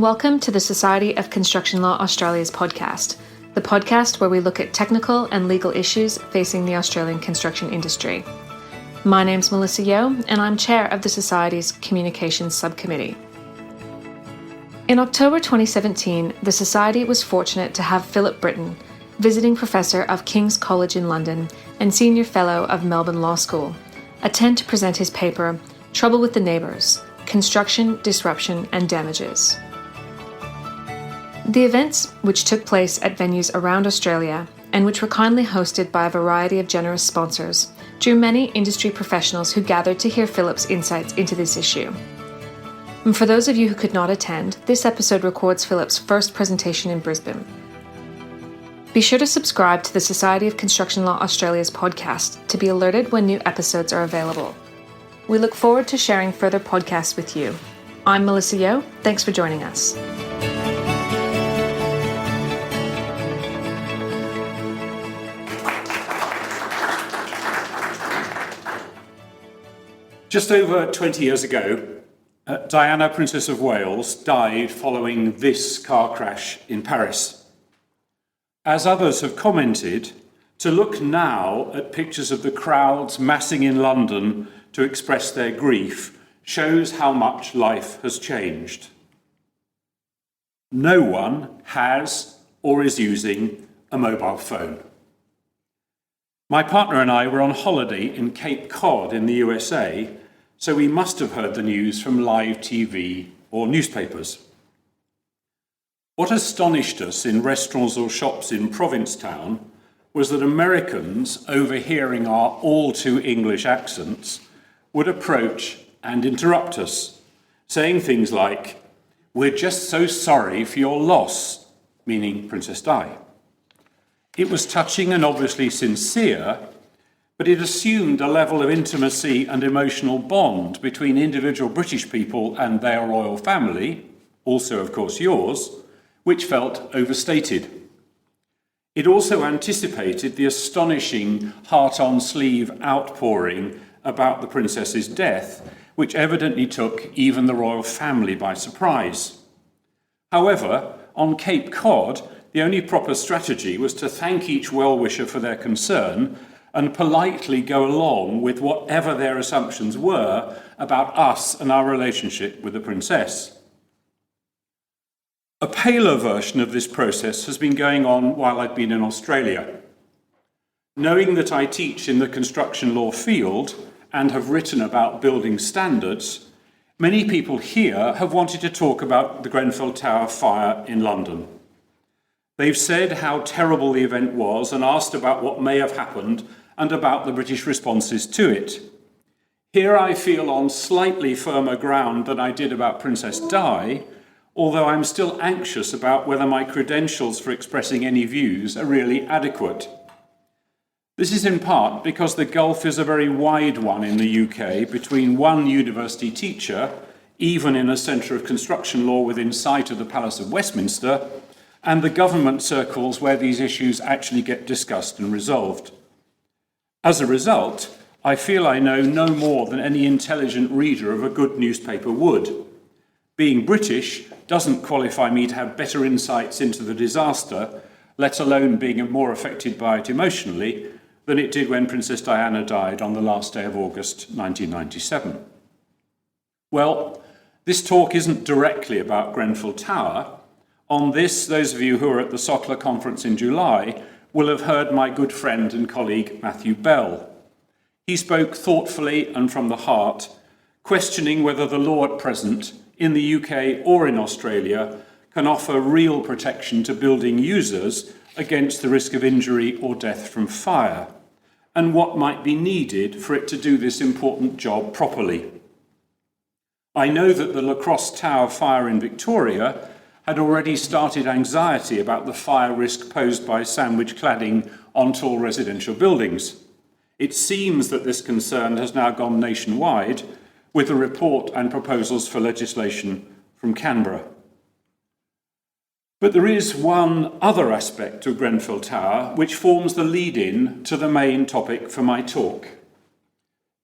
welcome to the Society of Construction Law Australia's podcast, the podcast where we look at technical and legal issues facing the Australian construction industry. My name's Melissa Yeo, and I'm chair of the Society's Communications Subcommittee. In October 2017, the Society was fortunate to have Philip Britton, visiting professor of King's College in London and senior fellow of Melbourne Law School, attend to present his paper, Trouble with the Neighbours, Construction, Disruption and Damages. The events, which took place at venues around Australia and which were kindly hosted by a variety of generous sponsors, drew many industry professionals who gathered to hear Philip's insights into this issue. And for those of you who could not attend, this episode records Philip's first presentation in Brisbane. Be sure to subscribe to the Society of Construction Law Australia's podcast to be alerted when new episodes are available. We look forward to sharing further podcasts with you. I'm Melissa Yeo. Thanks for joining us. Just over 20 years ago, Diana, Princess of Wales, died following this car crash in Paris. As others have commented, to look now at pictures of the crowds massing in London to express their grief shows how much life has changed. No one has or is using a mobile phone. My partner and I were on holiday in Cape Cod in the USA, so we must have heard the news from live TV or newspapers. What astonished us in restaurants or shops in Provincetown was that Americans, overhearing our all-too-English accents, would approach and interrupt us, saying things like, "We're just so sorry for your loss," meaning Princess Di. It was touching and obviously sincere, but it assumed a level of intimacy and emotional bond between individual British people and their royal family, also of course yours, which felt overstated. It also anticipated the astonishing heart-on-sleeve outpouring about the princess's death, which evidently took even the royal family by surprise. However, on Cape Cod, the only proper strategy was to thank each well-wisher for their concern and politely go along with whatever their assumptions were about us and our relationship with the princess. A paler version of this process has been going on while I've been in Australia. Knowing that I teach in the construction law field and have written about building standards, many people here have wanted to talk about the Grenfell Tower fire in London. They've said how terrible the event was and asked about what may have happened and about the British responses to it. Here I feel on slightly firmer ground than I did about Princess Di, although I'm still anxious about whether my credentials for expressing any views are really adequate. This is in part because the gulf is a very wide one in the UK between one university teacher, even in a centre of construction law within sight of the Palace of Westminster, and the government circles where these issues actually get discussed and resolved. As a result, I feel I know no more than any intelligent reader of a good newspaper would. Being British doesn't qualify me to have better insights into the disaster, let alone being more affected by it emotionally, than it did when Princess Diana died on the last day of August 1997. Well, this talk isn't directly about Grenfell Tower. On this, those of you who were at the SoCLA conference in July will have heard my good friend and colleague Matthew Bell. He spoke thoughtfully and from the heart, questioning whether the law at present, in the UK or in Australia, can offer real protection to building users against the risk of injury or death from fire, and what might be needed for it to do this important job properly. I know that the La Crosse Tower fire in Victoria had already started anxiety about the fire risk posed by sandwich cladding on tall residential buildings. It seems that this concern has now gone nationwide, with a report and proposals for legislation from Canberra. But there is one other aspect of Grenfell Tower which forms the lead-in to the main topic for my talk.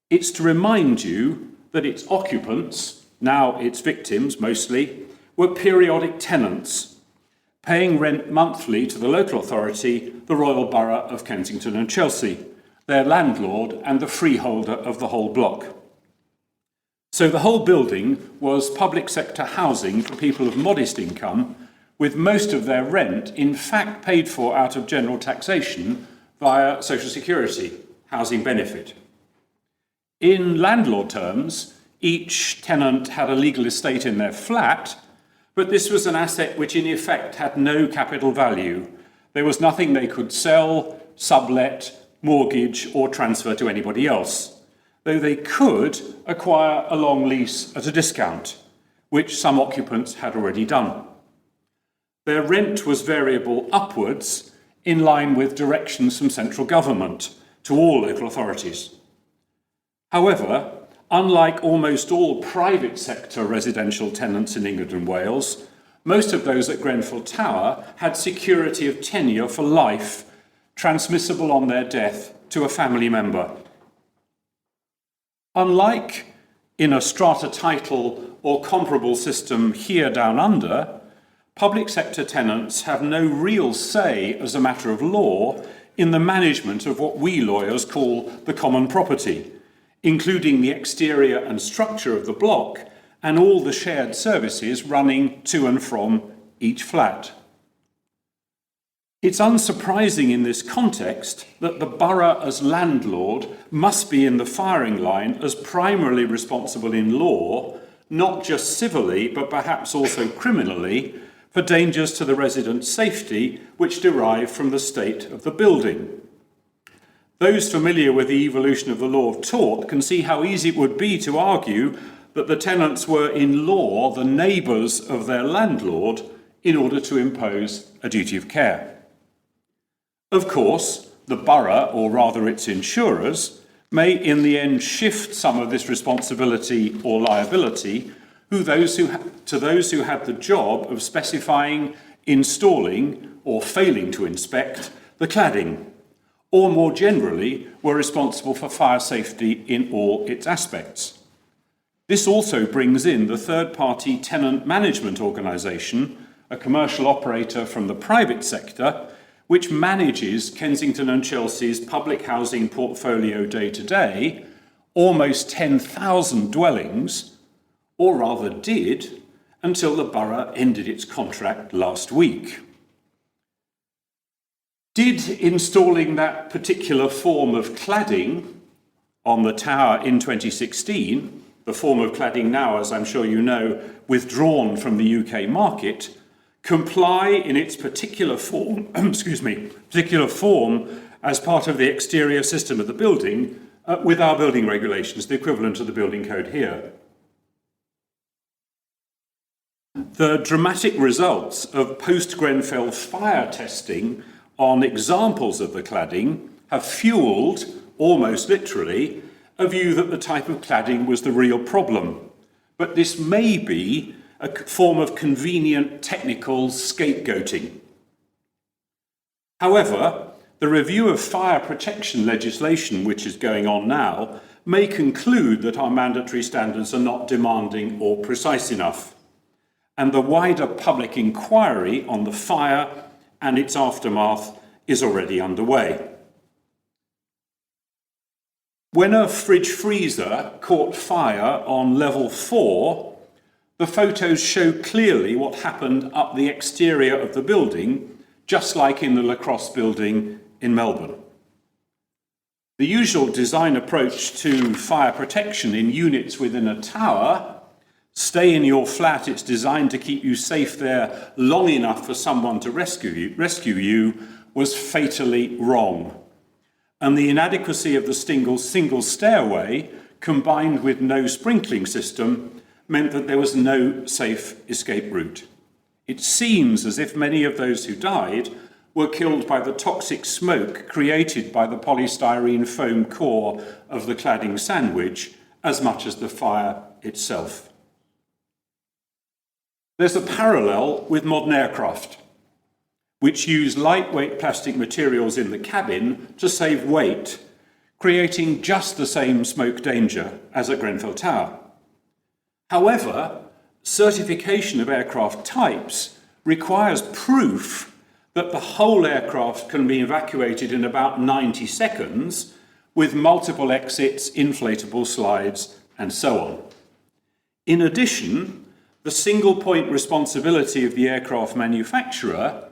It's to remind you that its occupants, now its victims mostly, were periodic tenants, paying rent monthly to the local authority, the Royal Borough of Kensington and Chelsea, their landlord and the freeholder of the whole block. So the whole building was public sector housing for people of modest income, with most of their rent in fact paid for out of general taxation via social security, housing benefit. In landlord terms, each tenant had a legal estate in their flat, but this was an asset which in effect had no capital value. There was nothing they could sell, sublet, mortgage, or transfer to anybody else, though they could acquire a long lease at a discount, which some occupants had already done. Their rent was variable upwards in line with directions from central government to all local authorities. However, unlike almost all private sector residential tenants in England and Wales, most of those at Grenfell Tower had security of tenure for life, transmissible on their death to a family member. Unlike in a strata title or comparable system here down under, public sector tenants have no real say as a matter of law in the management of what we lawyers call the common property, including the exterior and structure of the block and all the shared services running to and from each flat. It's unsurprising in this context that the borough as landlord must be in the firing line as primarily responsible in law, not just civilly but perhaps also criminally, for dangers to the residents' safety which derive from the state of the building. Those familiar with the evolution of the law of tort can see how easy it would be to argue that the tenants were in law the neighbours of their landlord in order to impose a duty of care. Of course, the borough, or rather its insurers, may in the end shift some of this responsibility or liability to those who had the job of specifying, installing, or failing to inspect the cladding, or more generally, were responsible for fire safety in all its aspects. This also brings in the third-party tenant management organisation, a commercial operator from the private sector, which manages Kensington and Chelsea's public housing portfolio day to day, almost 10,000 dwellings, or rather did, until the borough ended its contract last week. Did installing that particular form of cladding on the tower in 2016, the form of cladding now, as I'm sure you know, withdrawn from the UK market, comply in its particular form, particular form as part of the exterior system of the building with our building regulations, the equivalent of the building code here? The dramatic results of post-Grenfell fire testing on examples of the cladding have fueled, almost literally, a view that the type of cladding was the real problem. But this may be a form of convenient technical scapegoating. However, the review of fire protection legislation, which is going on now, may conclude that our mandatory standards are not demanding or precise enough, and the wider public inquiry on the fire and its aftermath is already underway. When a fridge freezer caught fire on level 4, the photos show clearly what happened up the exterior of the building, just like in the Lacrosse building in Melbourne. The usual design approach to fire protection in units within a tower, stay in your flat, it's designed to keep you safe there long enough for someone to rescue you, was fatally wrong. And the inadequacy of the single stairway, combined with no sprinkling system, meant that there was no safe escape route. It seems as if many of those who died were killed by the toxic smoke created by the polystyrene foam core of the cladding sandwich as much as the fire itself. There's a parallel with modern aircraft, which use lightweight plastic materials in the cabin to save weight, creating just the same smoke danger as at Grenfell Tower. However, certification of aircraft types requires proof that the whole aircraft can be evacuated in about 90 seconds with multiple exits, inflatable slides, and so on. In addition, the single point responsibility of the aircraft manufacturer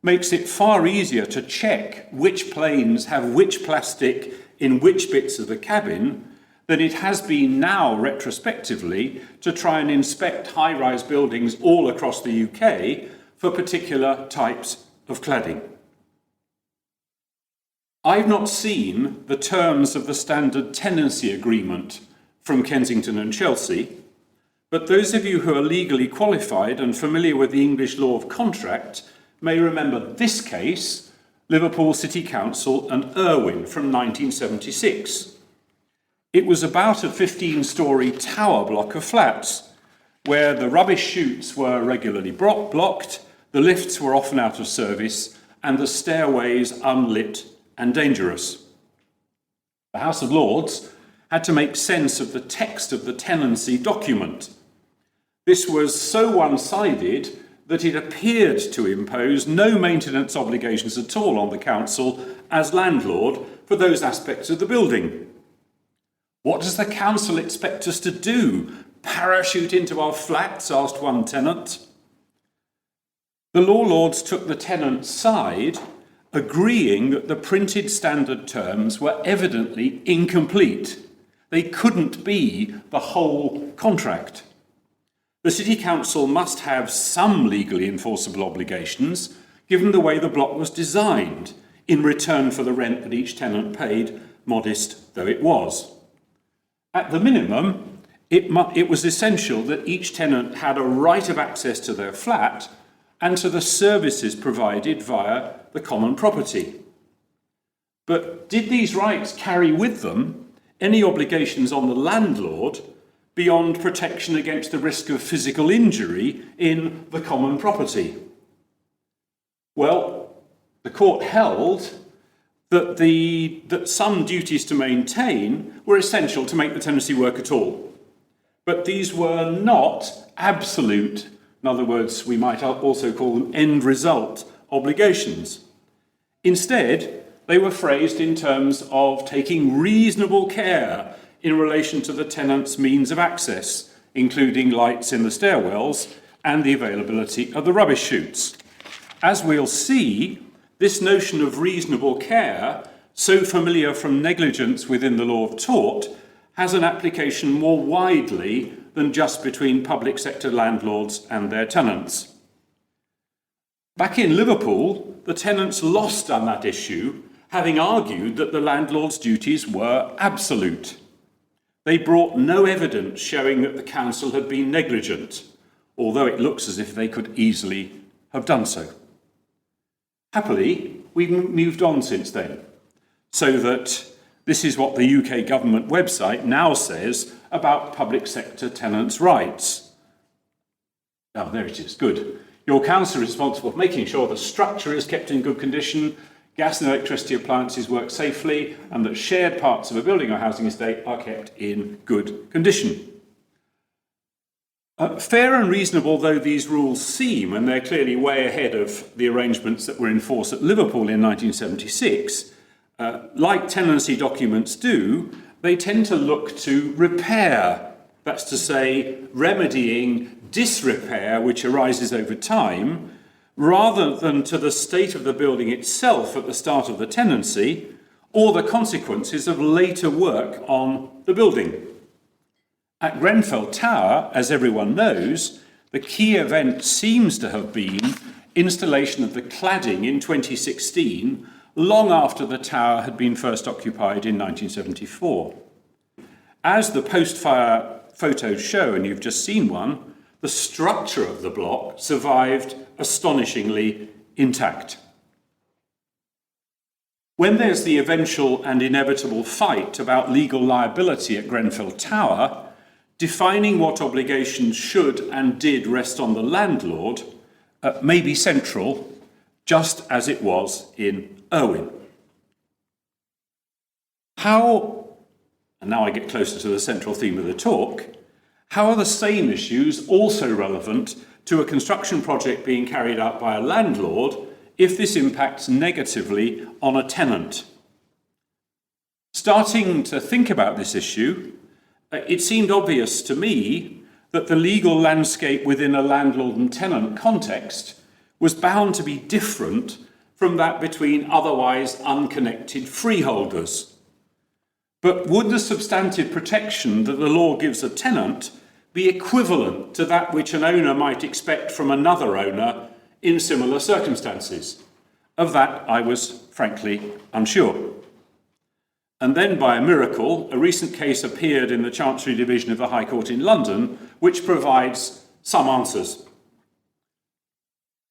makes it far easier to check which planes have which plastic in which bits of the cabin than it has been now retrospectively to try and inspect high-rise buildings all across the UK for particular types of cladding. I've not seen the terms of the standard tenancy agreement from Kensington and Chelsea, but those of you who are legally qualified and familiar with the English law of contract may remember this case, Liverpool City Council and Irwin from 1976. It was about a 15-storey tower block of flats where the rubbish chutes were regularly blocked, the lifts were often out of service, and the stairways unlit and dangerous. The House of Lords had to make sense of the text of the tenancy document. This was so one-sided that it appeared to impose no maintenance obligations at all on the council as landlord for those aspects of the building. What does the council expect us to do? Parachute into our flats? Asked one tenant. The law lords took the tenant's side, agreeing that the printed standard terms were evidently incomplete. They couldn't be the whole contract. The City Council must have some legally enforceable obligations, given the way the block was designed, in return for the rent that each tenant paid, modest though it was. At the minimum, it was essential that each tenant had a right of access to their flat and to the services provided via the common property. But did these rights carry with them any obligations on the landlord beyond protection against the risk of physical injury in the common property? Well, the court held that some duties to maintain were essential to make the tenancy work at all. But these were not absolute, in other words, we might also call them end result obligations. Instead, they were phrased in terms of taking reasonable care in relation to the tenant's means of access, including lights in the stairwells and the availability of the rubbish chutes. As we'll see, this notion of reasonable care, so familiar from negligence within the law of tort, has an application more widely than just between public sector landlords and their tenants. Back in Liverpool, the tenants lost on that issue, having argued that the landlord's duties were absolute. They brought no evidence showing that the council had been negligent, although it looks as if they could easily have done so. Happily, we've moved on since then, so that this is what the UK government website now says about public sector tenants' rights. Oh, there it is, good. Your council is responsible for making sure the structure is kept in good condition, gas and electricity appliances work safely, and that shared parts of a building or housing estate are kept in good condition. Fair and reasonable though these rules seem, and they're clearly way ahead of the arrangements that were in force at Liverpool in 1976, like tenancy documents do, they tend to look to repair, that's to say, remedying disrepair which arises over time, rather than to the state of the building itself at the start of the tenancy, or the consequences of later work on the building. At Grenfell Tower, as everyone knows, the key event seems to have been installation of the cladding in 2016, long after the tower had been first occupied in 1974. As the post-fire photos show, and you've just seen one, the structure of the block survived astonishingly intact. When there's the eventual and inevitable fight about legal liability at Grenfell Tower, defining what obligations should and did rest on the landlord may be central, just as it was in Irwin. How, and now I get closer to the central theme of the talk, How are the same issues also relevant to a construction project being carried out by a landlord if this impacts negatively on a tenant? Starting to think about this issue, it seemed obvious to me that the legal landscape within a landlord and tenant context was bound to be different from that between otherwise unconnected freeholders. But would the substantive protection that the law gives a tenant be equivalent to that which an owner might expect from another owner in similar circumstances? Of that I was frankly unsure. And then, by a miracle, a recent case appeared in the Chancery Division of the High Court in London, which provides some answers.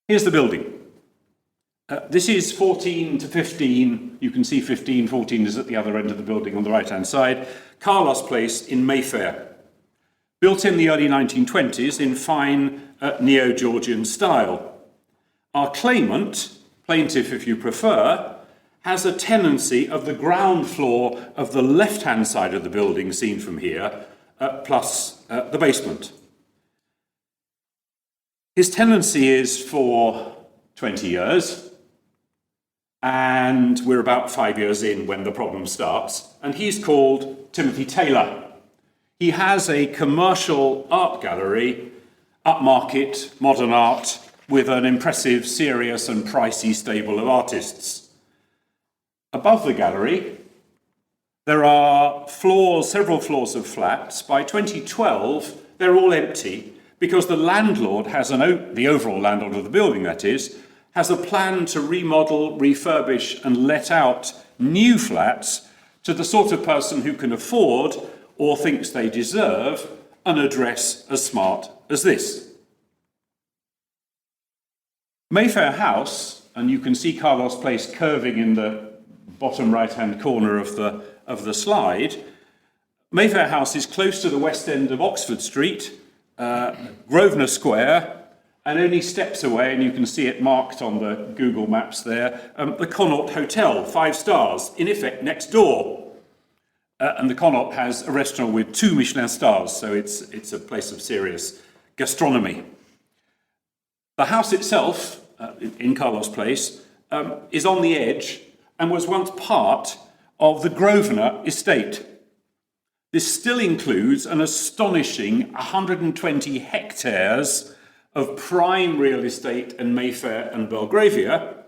Here's the building. This is 14 to 15. You can see 15, 14 is at the other end of the building on the right-hand side. Carlos Place in Mayfair. Built in the early 1920s in fine neo-Georgian style. Our claimant, plaintiff if you prefer, has a tenancy of the ground floor of the left-hand side of the building seen from here, plus the basement. His tenancy is for 20 years, and we're about 5 years in when the problem starts, and he's called Timothy Taylor. He has a commercial art gallery, upmarket, modern art, with an impressive, serious and pricey stable of artists. Above the gallery, there are several floors of flats. By 2012, they're all empty because the landlord the overall landlord of the building, that is, has a plan to remodel, refurbish and let out new flats to the sort of person who can afford or thinks they deserve an address as smart as this. Mayfair House, and you can see Carlos Place curving in the bottom right-hand corner of the slide. Mayfair House is close to the west end of Oxford Street, Grosvenor Square, and only steps away, and you can see it marked on the Google Maps there, the Connaught Hotel, 5 stars, in effect next door. And the Connaught has a restaurant with 2 Michelin stars, so it's a place of serious gastronomy. The house itself, in Carlos Place, is on the edge and was once part of the Grosvenor estate. This still includes an astonishing 120 hectares of prime real estate in Mayfair and Belgravia,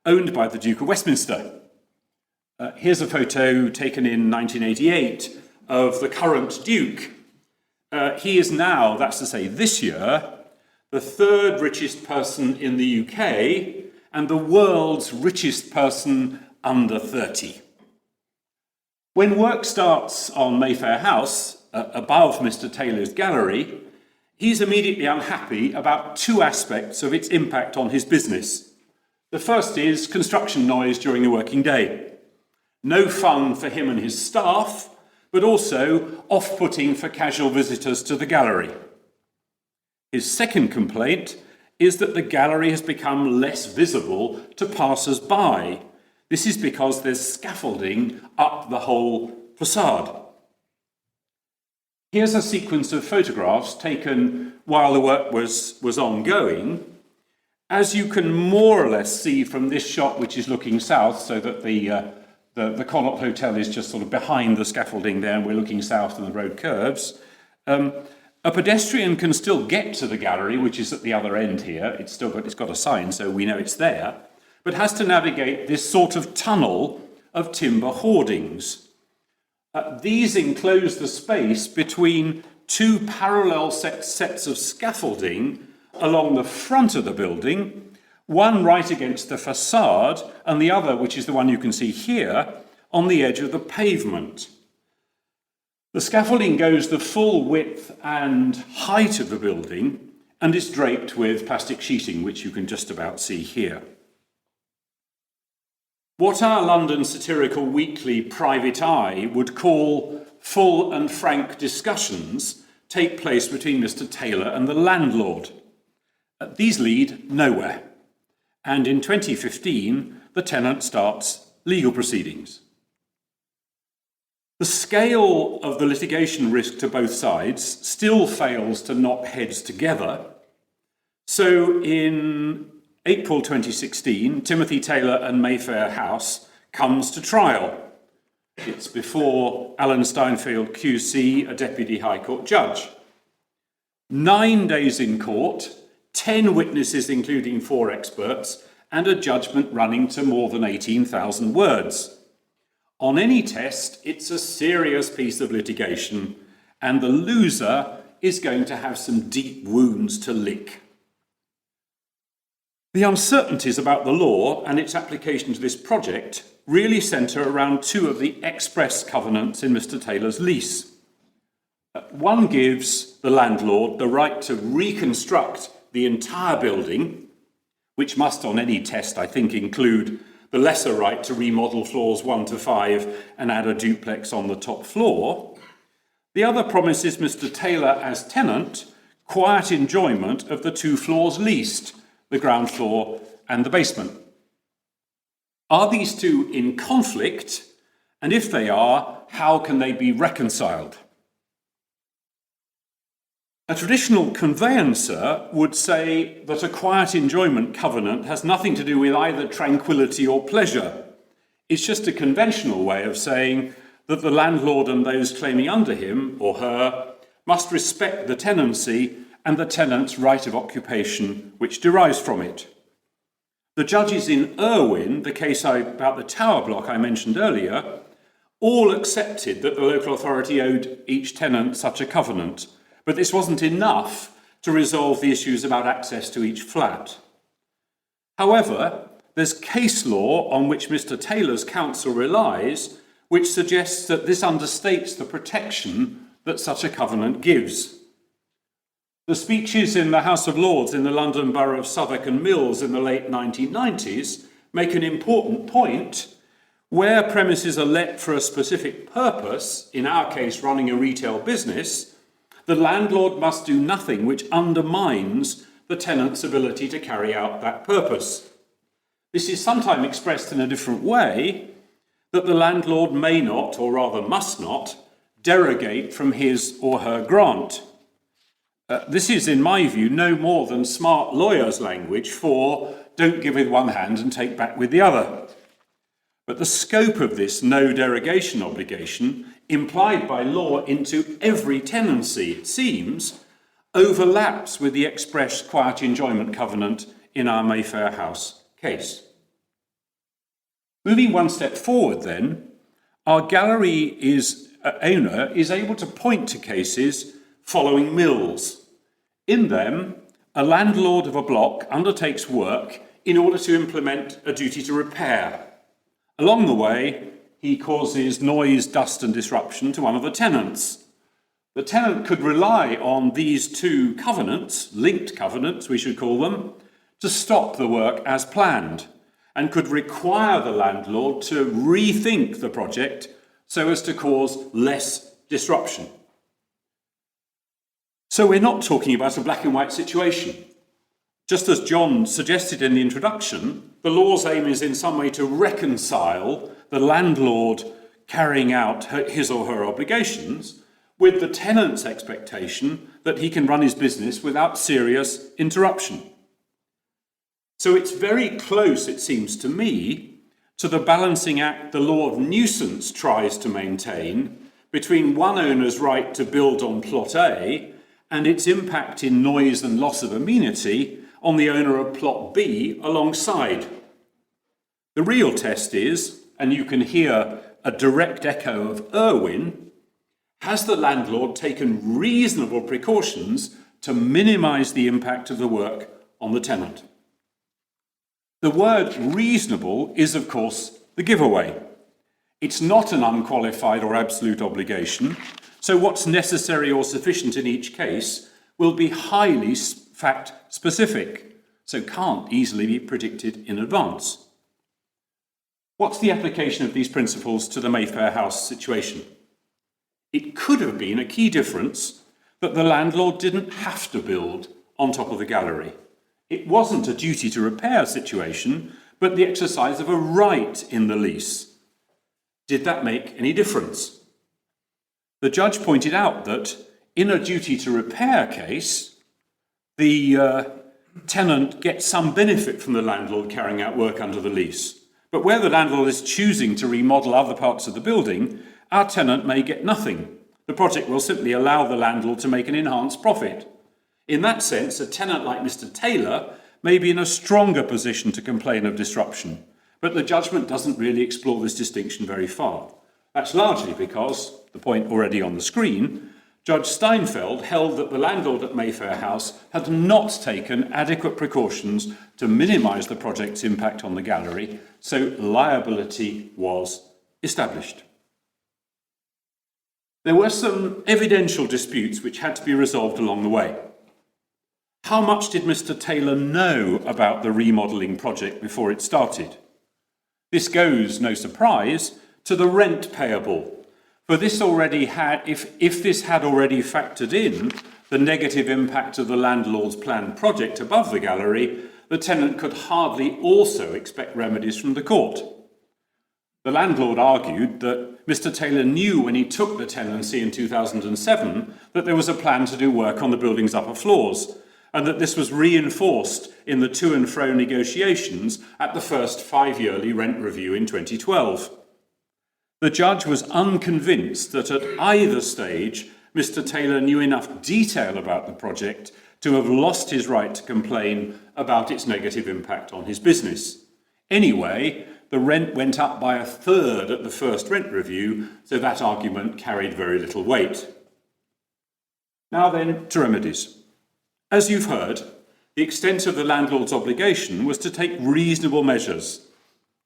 owned by the Duke of Westminster. Here's a photo taken in 1988 of the current Duke. He is now, that's to say this year, the 3rd richest person in the UK and the world's richest person under 30. When work starts on Mayfair House, above Mr. Taylor's gallery, he's immediately unhappy about 2 aspects of its impact on his business. The first is construction noise during the working day. No fun for him and his staff, but also off-putting for casual visitors to the gallery. His second complaint is that the gallery has become less visible to passers-by. This is because there's scaffolding up the whole facade. Here's a sequence of photographs taken while the work was ongoing. As you can more or less see from this shot, which is looking south, so that the Connaught Hotel is just sort of behind the scaffolding there, and we're looking south and the road curves. A pedestrian can still get to the gallery, which is at the other end here. It's got a sign, so we know it's there, but has to navigate this sort of tunnel of timber hoardings. These enclose the space between 2 parallel sets of scaffolding along the front of the building, one right against the facade and the other, which is the one you can see here, on the edge of the pavement. The scaffolding goes the full width and height of the building and is draped with plastic sheeting, which you can just about see here. What our London satirical weekly Private Eye would call full and frank discussions take place between Mr. Taylor and the landlord. These lead nowhere, and in 2015 the tenant starts legal proceedings. The scale of the litigation risk to both sides still fails to knock heads together. So in April 2016, Timothy Taylor and Mayfair House comes to trial. It's before Alan Steinfield QC, a Deputy High Court judge. 9 days in court, 10 witnesses including 4 experts, and a judgment running to more than 18,000 words. On any test, it's a serious piece of litigation, and the loser is going to have some deep wounds to lick. The uncertainties about the law and its application to this project really centre around 2 of the express covenants in Mr. Taylor's lease. One gives the landlord the right to reconstruct the entire building, which must on any test, I think, include the lesser right to remodel floors 1 to 5 and add a duplex on the top floor. The other promises Mr. Taylor as tenant quiet enjoyment of the 2 floors leased, the ground floor and the basement. Are these 2 in conflict? And if they are, how can they be reconciled? A traditional conveyancer would say that a quiet enjoyment covenant has nothing to do with either tranquility or pleasure. It's just a conventional way of saying that the landlord and those claiming under him or her must respect the tenancy and the tenant's right of occupation which derives from it. The judges in Irwin, the case about the tower block I mentioned earlier, all accepted that the local authority owed each tenant such a covenant, but this wasn't enough to resolve the issues about access to each flat. However, there's case law on which Mr. Taylor's counsel relies, which suggests that this understates the protection that such a covenant gives. The speeches in the House of Lords in the London Borough of Southwark and Mills in the late 1990s make an important point. Where premises are let for a specific purpose, in our case running a retail business, the landlord must do nothing which undermines the tenant's ability to carry out that purpose. This is sometimes expressed in a different way, that the landlord may not, or rather must not, derogate from his or her grant. This is, in my view, no more than smart lawyers' language for don't give with one hand and take back with the other. But the scope of this no derogation obligation, implied by law into every tenancy, it seems, overlaps with the express quiet enjoyment covenant in our Mayfair House case. Moving one step forward then, our gallery owner is able to point to cases following Mills. In them, a landlord of a block undertakes work in order to implement a duty to repair. Along the way, he causes noise, dust and disruption to one of the tenants. The tenant could rely on these 2 covenants, linked covenants we should call them, to stop the work as planned, and could require the landlord to rethink the project so as to cause less disruption. So we're not talking about a black and white situation. Just as John suggested in the introduction, the law's aim is in some way to reconcile the landlord carrying out his or her obligations with the tenant's expectation that he can run his business without serious interruption. So it's very close, it seems to me, to the balancing act the law of nuisance tries to maintain between one owner's right to build on plot A and its impact in noise and loss of amenity on the owner of plot B alongside. The real test is, and you can hear a direct echo of Irwin, has the landlord taken reasonable precautions to minimise the impact of the work on the tenant? The word reasonable is, of course, the giveaway. It's not an unqualified or absolute obligation, so what's necessary or sufficient in each case will be highly fact-specific, so can't easily be predicted in advance. What's the application of these principles to the Mayfair House situation? It could have been a key difference that the landlord didn't have to build on top of the gallery. It wasn't a duty to repair situation, but the exercise of a right in the lease. Did that make any difference? The judge pointed out that in a duty to repair case, the tenant gets some benefit from the landlord carrying out work under the lease. But where the landlord is choosing to remodel other parts of the building, our tenant may get nothing. The project will simply allow the landlord to make an enhanced profit. In that sense, a tenant like Mr. Taylor may be in a stronger position to complain of disruption, but the judgment doesn't really explore this distinction very far. That's largely because, the point already on the screen, Judge Steinfeld held that the landlord at Mayfair House had not taken adequate precautions to minimise the project's impact on the gallery, so liability was established. There were some evidential disputes which had to be resolved along the way. How much did Mr. Taylor know about the remodelling project before it started? This goes, no surprise, to the rent payable. For this already had, if this had already factored in the negative impact of the landlord's planned project above the gallery, the tenant could hardly also expect remedies from the court. The landlord argued that Mr. Taylor knew when he took the tenancy in 2007 that there was a plan to do work on the building's upper floors, and that this was reinforced in the to and fro negotiations at the first 5-yearly rent review in 2012. The judge was unconvinced that at either stage Mr. Taylor knew enough detail about the project to have lost his right to complain about its negative impact on his business. Anyway, the rent went up by 1/3 at the first rent review, so that argument carried very little weight. Now then, to remedies. As you've heard, the extent of the landlord's obligation was to take reasonable measures.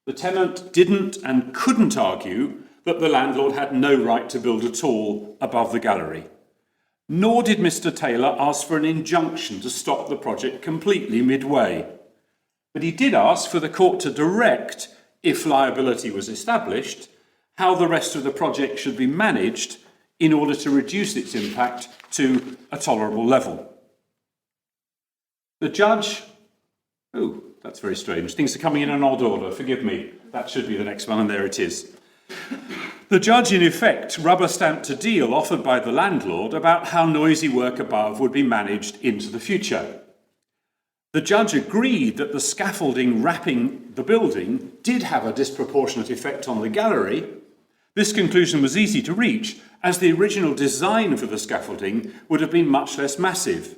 The tenant didn't and couldn't argue that the landlord had no right to build at all above the gallery. Nor did Mr. Taylor ask for an injunction to stop the project completely midway. But he did ask for the court to direct, if liability was established, how the rest of the project should be managed in order to reduce its impact to a tolerable level. The judge, oh, that's very strange. Things are coming in an odd order. Forgive me. That should be the next one, and there it is. The judge, in effect, rubber-stamped a deal offered by the landlord about how noisy work above would be managed into the future. The judge agreed that the scaffolding wrapping the building did have a disproportionate effect on the gallery. This conclusion was easy to reach, as the original design for the scaffolding would have been much less massive.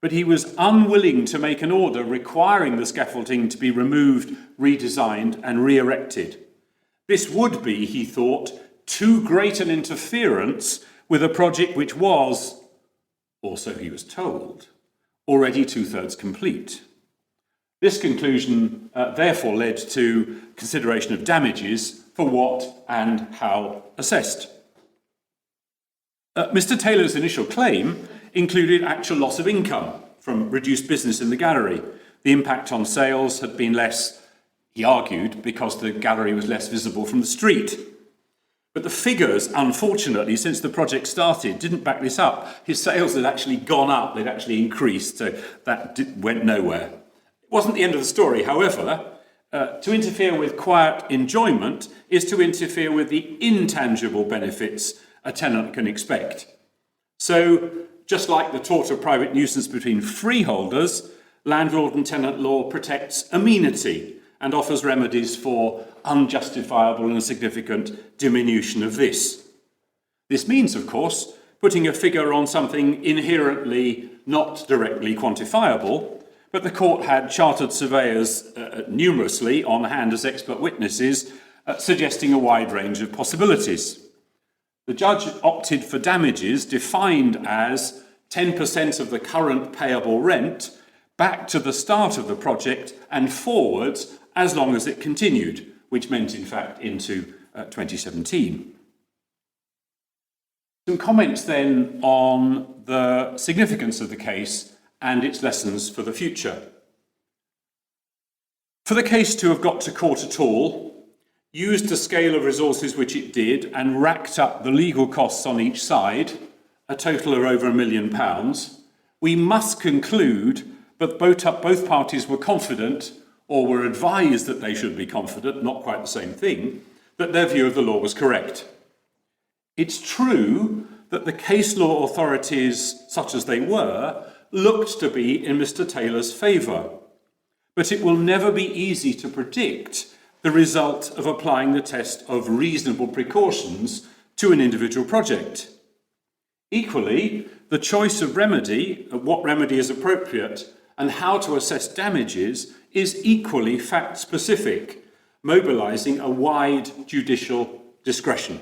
But he was unwilling to make an order requiring the scaffolding to be removed, redesigned, and re-erected. This would be, he thought, too great an interference with a project which was, or so he was told, already 2/3 complete. This conclusion therefore led to consideration of damages for what and how assessed. Mr. Taylor's initial claim included actual loss of income from reduced business in the gallery. The impact on sales had been less, he argued, because the gallery was less visible from the street. But the figures, unfortunately, since the project started, didn't back this up. His sales had actually gone up, they'd actually increased, so that went nowhere. It wasn't the end of the story, however. To interfere with quiet enjoyment is to interfere with the intangible benefits a tenant can expect. So, just like the tort of private nuisance between freeholders, landlord and tenant law protects amenity and offers remedies for unjustifiable and significant diminution of this. This means, of course, putting a figure on something inherently not directly quantifiable, but the court had chartered surveyors numerously on hand as expert witnesses, suggesting a wide range of possibilities. The judge opted for damages defined as 10% of the current payable rent back to the start of the project and forwards as long as it continued, which meant, in fact, into 2017. Some comments then on the significance of the case and its lessons for the future. For the case to have got to court at all, used the scale of resources which it did, and racked up the legal costs on each side, a total of over £1 million, we must conclude that both parties were confident, or were advised that they should be confident, not quite the same thing, that their view of the law was correct. It's true that the case law authorities, such as they were, looked to be in Mr. Taylor's favour, but it will never be easy to predict the result of applying the test of reasonable precautions to an individual project. Equally, the choice of remedy, what remedy is appropriate, and how to assess damages is equally fact-specific, mobilising a wide judicial discretion.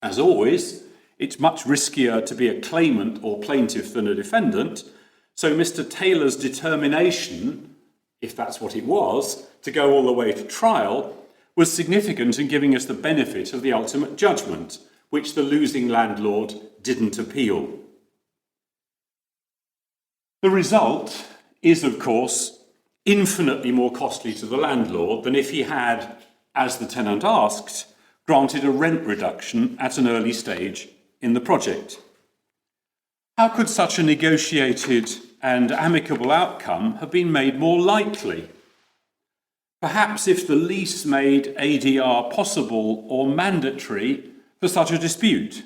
As always, it's much riskier to be a claimant or plaintiff than a defendant, so Mr. Taylor's determination, if that's what it was, to go all the way to trial, was significant in giving us the benefit of the ultimate judgment, which the losing landlord didn't appeal. The result is, of course, infinitely more costly to the landlord than if he had, as the tenant asked, granted a rent reduction at an early stage in the project. How could such a negotiated and amicable outcome have been made more likely? Perhaps if the lease made ADR possible or mandatory for such a dispute.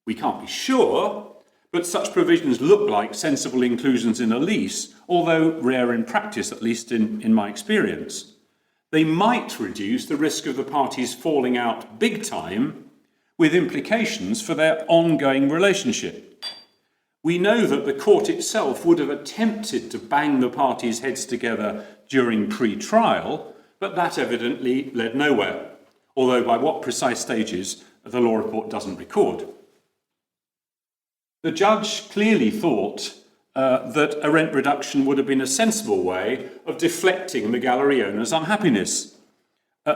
We can't be sure, but such provisions look like sensible inclusions in a lease, although rare in practice, at least in my experience. They might reduce the risk of the parties falling out big time, with implications for their ongoing relationship. We know that the court itself would have attempted to bang the parties' heads together during pre-trial, but that evidently led nowhere, although by what precise stages the law report doesn't record. The judge clearly thought that a rent reduction would have been a sensible way of deflecting the gallery owner's unhappiness.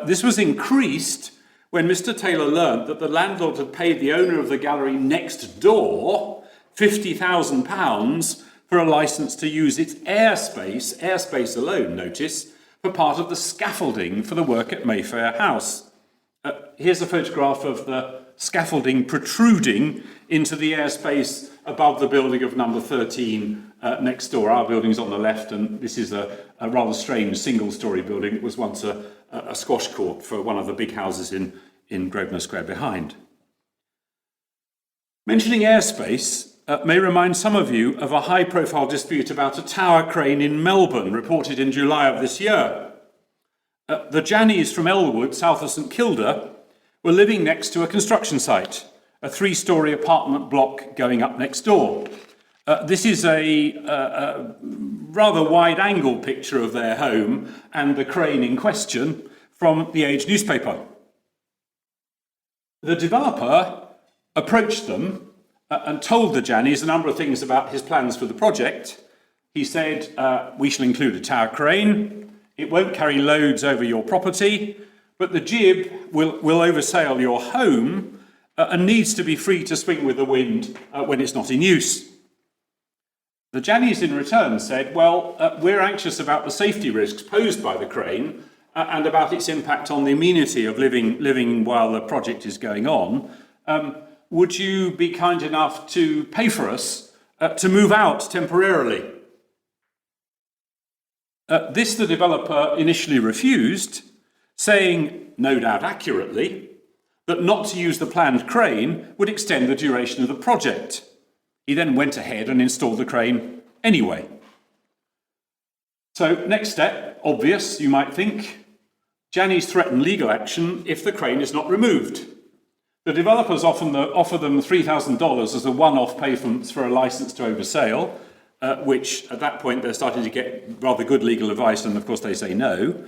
This was increased when Mr. Taylor learnt that the landlord had paid the owner of the gallery next door £50,000 for a licence to use its airspace alone, notice, for part of the scaffolding for the work at Mayfair House. Here's a photograph of the scaffolding protruding into the airspace above the building of number 13 next door. Our building's on the left, and this is a rather strange single-storey building. It was once a squash court for one of the big houses in Grosvenor Square behind. Mentioning airspace may remind some of you of a high-profile dispute about a tower crane in Melbourne, reported in July of this year. The Jannies from Elwood, south of St Kilda, were living next to a construction site, a 3-storey apartment block going up next door. This is a rather wide-angle picture of their home and the crane in question from the Age newspaper. The developer approached them and told the Jannies a number of things about his plans for the project. He said, we shall include a tower crane, it won't carry loads over your property, but the jib will oversail your home and needs to be free to swing with the wind when it's not in use. The Jannies in return said, well, we're anxious about the safety risks posed by the crane and about its impact on the amenity of living while the project is going on. Would you be kind enough to pay for us to move out temporarily? This the developer initially refused, saying, no doubt accurately, that not to use the planned crane would extend the duration of the project. He then went ahead and installed the crane anyway. So, next step, obvious, you might think. Jannies threaten legal action if the crane is not removed. The developers offer them $3,000 as a one-off payment for a licence to oversail, which at that point they're starting to get rather good legal advice, and of course they say no.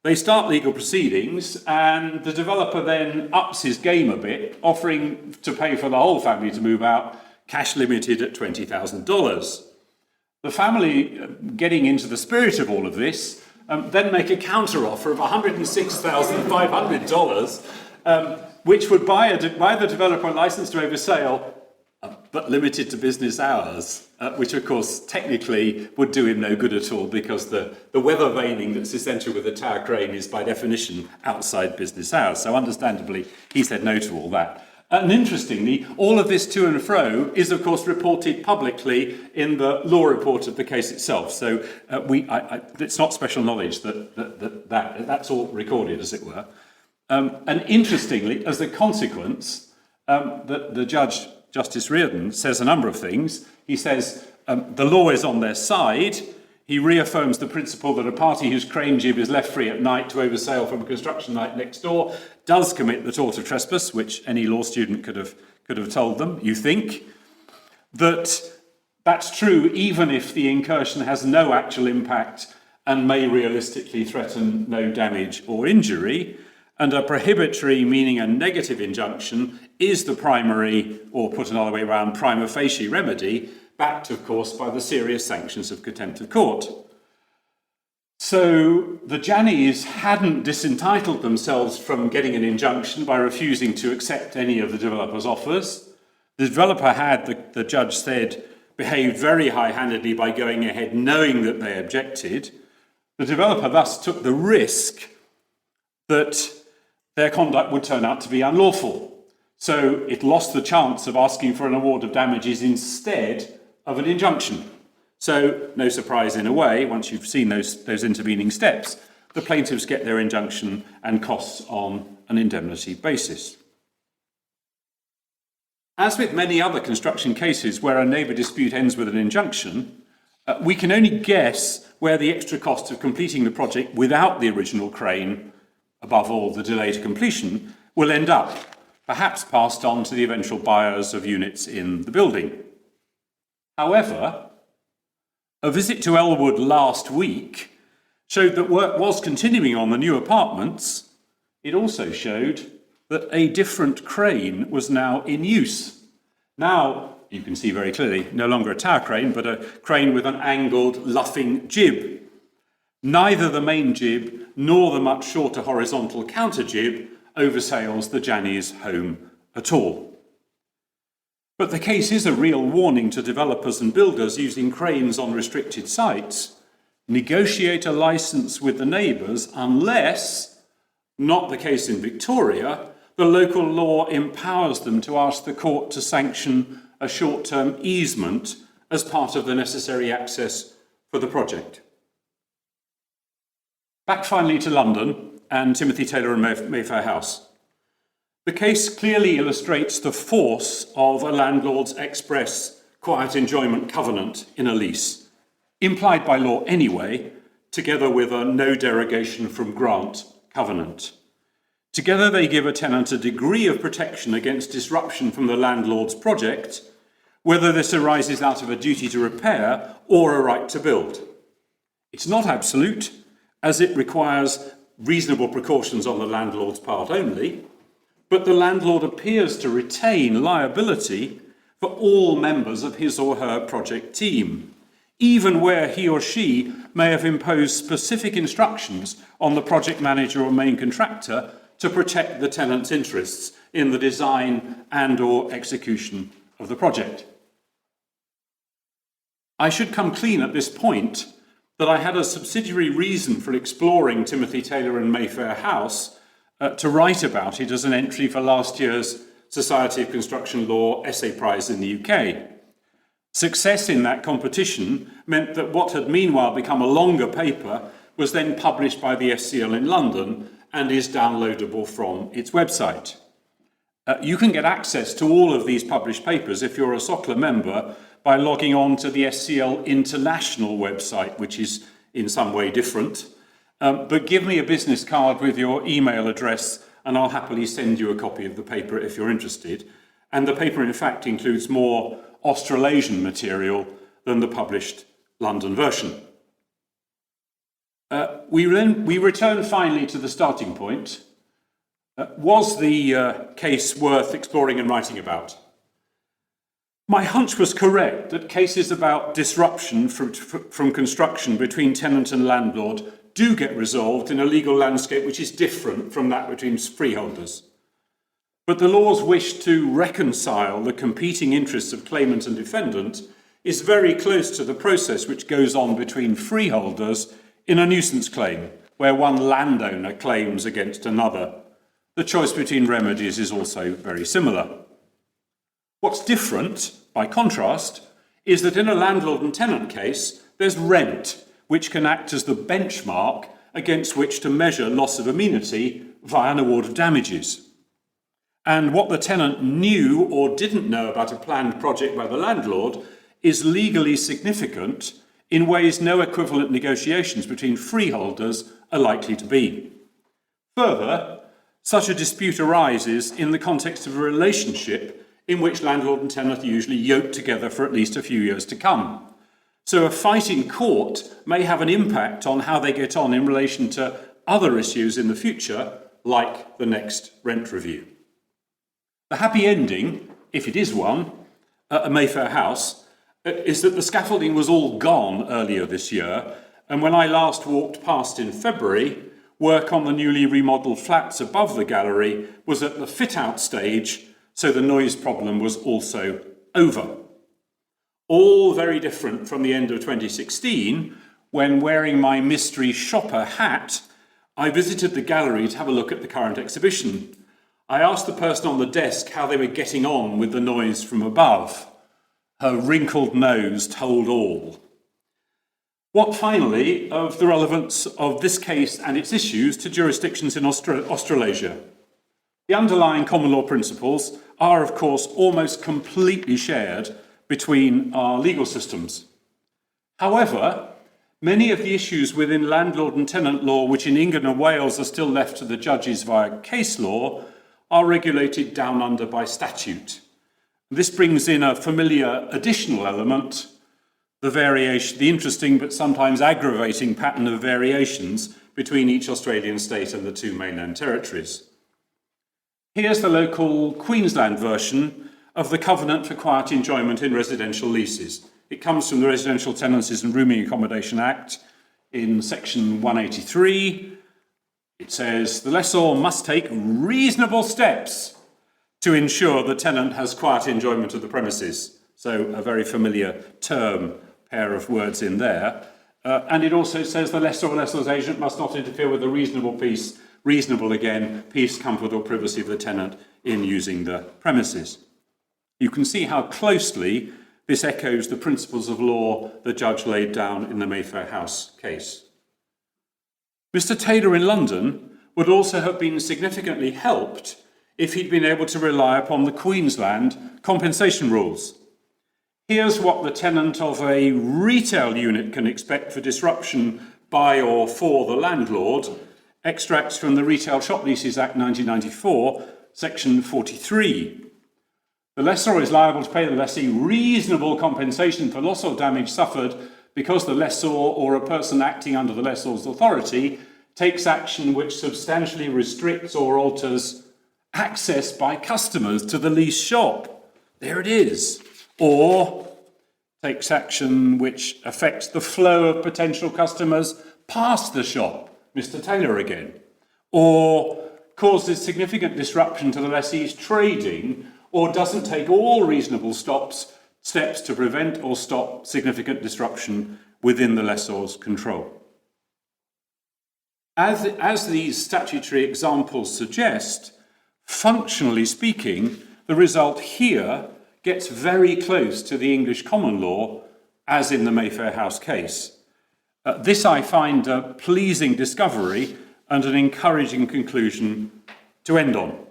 They start legal proceedings, and the developer then ups his game a bit, offering to pay for the whole family to move out, cash limited at $20,000. The family, getting into the spirit of all of this, then make a counter-offer of $106,500, which would buy the developer a licence to oversail, but limited to business hours, which of course technically would do him no good at all, because the weather veining that's essential with a tower crane is by definition outside business hours. So understandably, he said no to all that. And interestingly, all of this to and fro is of course reported publicly in the law report of the case itself. So it's not special knowledge that's all recorded, as it were. And interestingly, as a consequence, the judge, Justice Reardon, says a number of things. He says the law is on their side. He reaffirms the principle that a party whose crane jib is left free at night to oversail from a construction site next door does commit the tort of trespass, which any law student could have told them, you think. That's true even if the incursion has no actual impact and may realistically threaten no damage or injury. And a prohibitory, meaning a negative injunction, is the primary, or put another way around, prima facie remedy, backed, of course, by the serious sanctions of contempt of court. So the Jannies hadn't disentitled themselves from getting an injunction by refusing to accept any of the developer's offers. The developer had, the judge said, behaved very high-handedly by going ahead knowing that they objected. The developer thus took the risk that their conduct would turn out to be unlawful. So it lost the chance of asking for an award of damages instead of an injunction. So no surprise in a way, once you've seen those intervening steps, the plaintiffs get their injunction and costs on an indemnity basis. As with many other construction cases where a neighbour dispute ends with an injunction, we can only guess where the extra cost of completing the project without the original crane, above all the delay to completion, will end up, perhaps passed on to the eventual buyers of units in the building. However, a visit to Elwood last week showed that work was continuing on the new apartments. It also showed that a different crane was now in use. Now, you can see very clearly, no longer a tower crane, but a crane with an angled, luffing jib. Neither the main jib nor the much shorter horizontal counter jib oversails the Jannies' home at all. But the case is a real warning to developers and builders using cranes on restricted sites. Negotiate a licence with the neighbours unless, not the case in Victoria, the local law empowers them to ask the court to sanction a short-term easement as part of the necessary access for the project. Back finally to London and Timothy Taylor and Mayfair House. The case clearly illustrates the force of a landlord's express quiet enjoyment covenant in a lease, implied by law anyway, together with a no derogation from grant covenant. Together they give a tenant a degree of protection against disruption from the landlord's project, whether this arises out of a duty to repair or a right to build. It's not absolute, as it requires reasonable precautions on the landlord's part only, but the landlord appears to retain liability for all members of his or her project team, even where he or she may have imposed specific instructions on the project manager or main contractor to protect the tenant's interests in the design and/or execution of the project. I should come clean at this point that I had a subsidiary reason for exploring Timothy Taylor and Mayfair House to write about it as an entry for last year's Society of Construction Law Essay Prize in the UK. Success in that competition meant that what had meanwhile become a longer paper was then published by the SCL in London and is downloadable from its website. You can get access to all of these published papers if you're a SoCLA member by logging on to the SCL International website, which is in some way different. But give me a business card with your email address and I'll happily send you a copy of the paper if you're interested. And the paper, in fact, includes more Australasian material than the published London version. We return finally to the starting point. Was the case worth exploring and writing about? My hunch was correct that cases about disruption from construction between tenant and landlord do get resolved in a legal landscape which is different from that between freeholders. But the law's wish to reconcile the competing interests of claimant and defendant is very close to the process which goes on between freeholders in a nuisance claim, where one landowner claims against another. The choice between remedies is also very similar. What's different, by contrast, is that in a landlord and tenant case, there's rent, which can act as the benchmark against which to measure loss of amenity via an award of damages. And what the tenant knew or didn't know about a planned project by the landlord is legally significant in ways no equivalent negotiations between freeholders are likely to be. Further, such a dispute arises in the context of a relationship in which landlord and tenant are usually yoked together for at least a few years to come. So a fight in court may have an impact on how they get on in relation to other issues in the future, like the next rent review. The happy ending, if it is one, at a Mayfair house, is that the scaffolding was all gone earlier this year, and when I last walked past in February, work on the newly remodelled flats above the gallery was at the fit-out stage, so the noise problem was also over. All very different from the end of 2016, when, wearing my mystery shopper hat, I visited the gallery to have a look at the current exhibition. I asked the person on the desk how they were getting on with the noise from above. Her wrinkled nose told all. What finally of the relevance of this case and its issues to jurisdictions in Australasia? The underlying common law principles are, of course, almost completely shared between our legal systems. However, many of the issues within landlord and tenant law, which in England and Wales are still left to the judges via case law, are regulated down under by statute. This brings in a familiar additional element, the interesting but sometimes aggravating pattern of variations between each Australian state and the two mainland territories. Here's the local Queensland version of the Covenant for Quiet Enjoyment in Residential Leases. It comes from the Residential Tenancies and Rooming Accommodation Act in section 183. It says, the lessor must take reasonable steps to ensure the tenant has quiet enjoyment of the premises. So a very familiar pair of words in there. And it also says the lessor or lessor's agent must not interfere with the reasonable peace, comfort or privacy of the tenant in using the premises. You can see how closely this echoes the principles of law the judge laid down in the Mayfair House case. Mr. Taylor in London would also have been significantly helped if he'd been able to rely upon the Queensland compensation rules. Here's what the tenant of a retail unit can expect for disruption by or for the landlord. Extracts from the Retail Shop Leases Act 1994, section 43. The lessor is liable to pay the lessee reasonable compensation for loss or damage suffered because the lessor or a person acting under the lessor's authority takes action which substantially restricts or alters access by customers to the leased shop. There it is. Or takes action which affects the flow of potential customers past the shop. Mr. Taylor again. Or causes significant disruption to the lessee's trading, or doesn't take all reasonable steps to prevent or stop significant disruption within the lessor's control. As these statutory examples suggest, functionally speaking, the result here gets very close to the English common law, as in the Mayfair House case. This I find a pleasing discovery and an encouraging conclusion to end on.